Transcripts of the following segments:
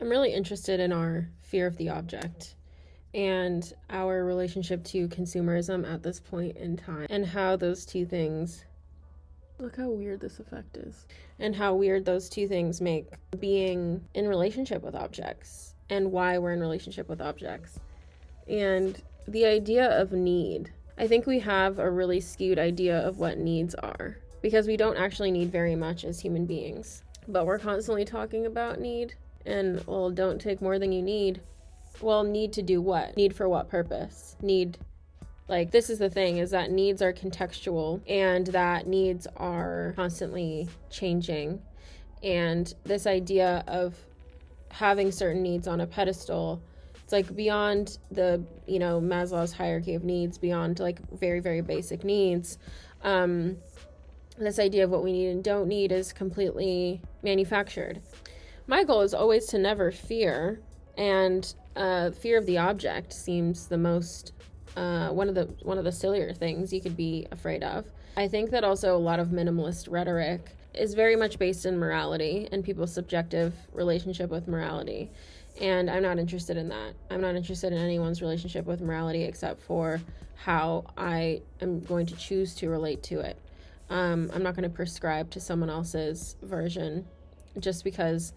I'm really interested in our fear of the object and our relationship to consumerism at this point in time, and how those two things, look how weird this effect is, and how weird those two things make being in relationship with objects and why we're in relationship with objects. And the idea of need. I think we have a really skewed idea of what needs are, because we don't actually need very much as human beings. But we're constantly talking about need, and, well, don't take more than you need. Well, need to do what? Need for what purpose? Need, like, this is the thing, is that needs are contextual, and that needs are constantly changing. And this idea of having certain needs on a pedestal, it's like beyond the, Maslow's hierarchy of needs, beyond like very, very basic needs. This idea of what we need and don't need is completely manufactured. My goal is always to never fear, and fear of the object seems the most one of the sillier things you could be afraid of. I think that also a lot of minimalist rhetoric is very much based in morality and people's subjective relationship with morality. And I'm not interested in that. I'm not interested in anyone's relationship with morality except for how I am going to choose to relate to it. I'm not going to prescribe to someone else's version just because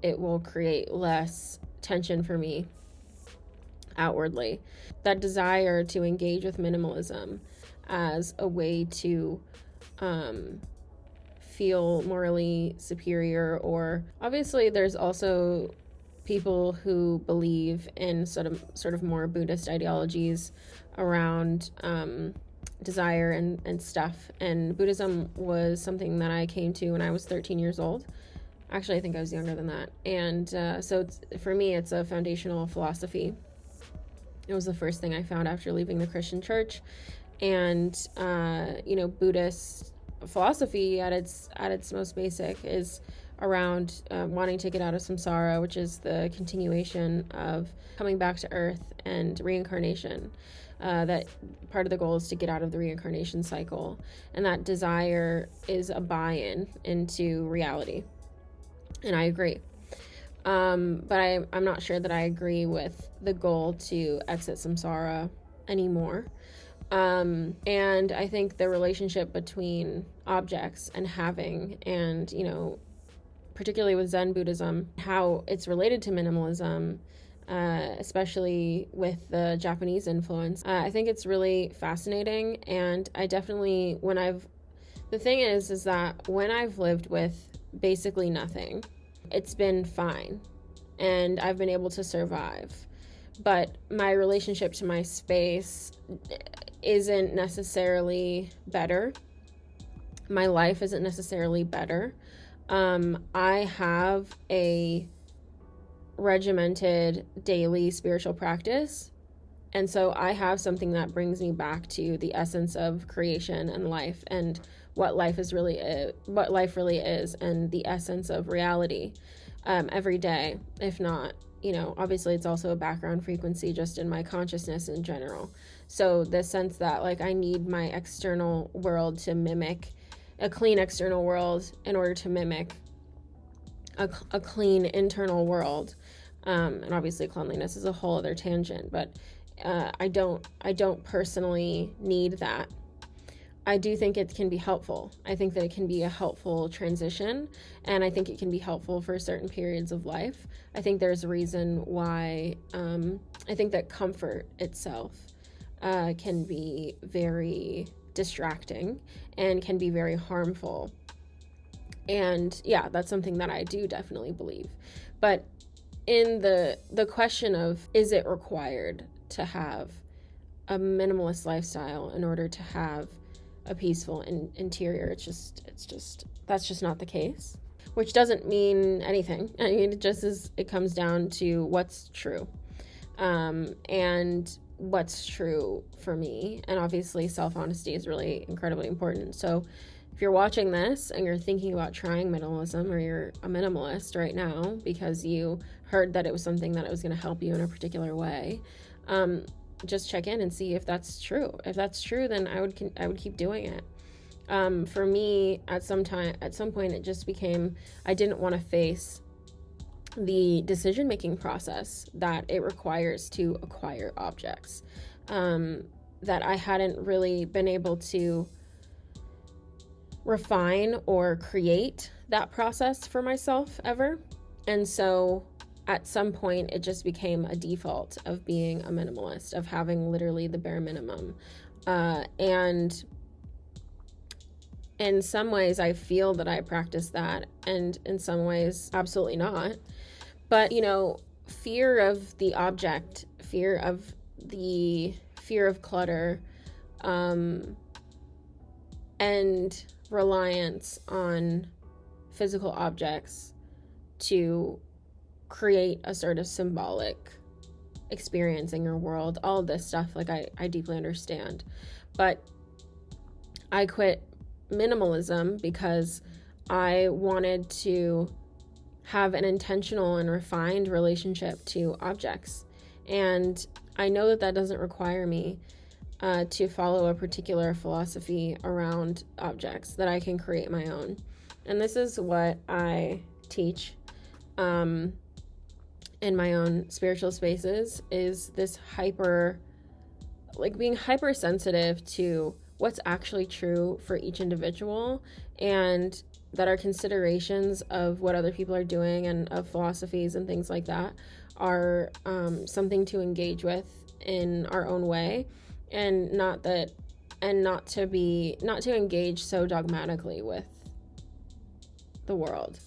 it will create less tension for me outwardly. That desire to engage with minimalism as a way to feel morally superior, or obviously there's also people who believe in sort of more Buddhist ideologies around desire and stuff. And Buddhism was something that I came to when I was 13 years old. Actually, I think I was younger than that. And so for me, it's a foundational philosophy. It was the first thing I found after leaving the Christian church. And, Buddhist philosophy at its most basic is around wanting to get out of samsara, which is the continuation of coming back to earth and reincarnation. That part of the goal is to get out of the reincarnation cycle, and that desire is a buy-in into reality. And I agree. But I'm not sure that I agree with the goal to exit samsara anymore. And I think the relationship between objects and having, and, particularly with Zen Buddhism, how it's related to minimalism, especially with the Japanese influence, I think it's really fascinating. And I definitely, the thing is that when I've lived with basically nothing, it's been fine, and I've been able to survive. But my relationship to my space isn't necessarily better. My life isn't necessarily better. I have a regimented daily spiritual practice, and so I have something that brings me back to the essence of creation and life, and what life really is, and the essence of reality every day. If not, obviously it's also a background frequency just in my consciousness in general. So the sense that, like, I need my external world to mimic a clean external world in order to mimic a clean internal world. And obviously cleanliness is a whole other tangent, but I don't personally need that. I do think it can be helpful. I think that it can be a helpful transition, and I think it can be helpful for certain periods of life. I think there's a reason why I think that comfort itself can be very distracting and can be very harmful. And yeah, that's something that I do definitely believe. But in the question of, is it required to have a minimalist lifestyle in order to have a peaceful interior, that's just not the case, which doesn't mean anything. I mean, it comes down to what's true, and what's true for me. And obviously self-honesty is really incredibly important. So if you're watching this and you're thinking about trying minimalism, or you're a minimalist right now because you heard that it was something that it was going to help you in a particular way, just check in and see if that's true. If that's true, then I would keep doing it. For me, at some point, it just became, I didn't want to face the decision-making process that it requires to acquire objects, that I hadn't really been able to refine or create that process for myself ever. And so at some point it just became a default of being a minimalist, of having literally the bare minimum. And in some ways I feel that I practice that, and in some ways absolutely not. But, fear of the object, fear of clutter, and reliance on physical objects to create a sort of symbolic experience in your world, all of this stuff, like I deeply understand. But I quit minimalism because I wanted to have an intentional and refined relationship to objects. And I know that doesn't require me to follow a particular philosophy around objects, that I can create my own. And this is what I teach in my own spiritual spaces, is this being hypersensitive to what's actually true for each individual, and that our considerations of what other people are doing and of philosophies and things like that are something to engage with in our own way, and not to engage so dogmatically with the world.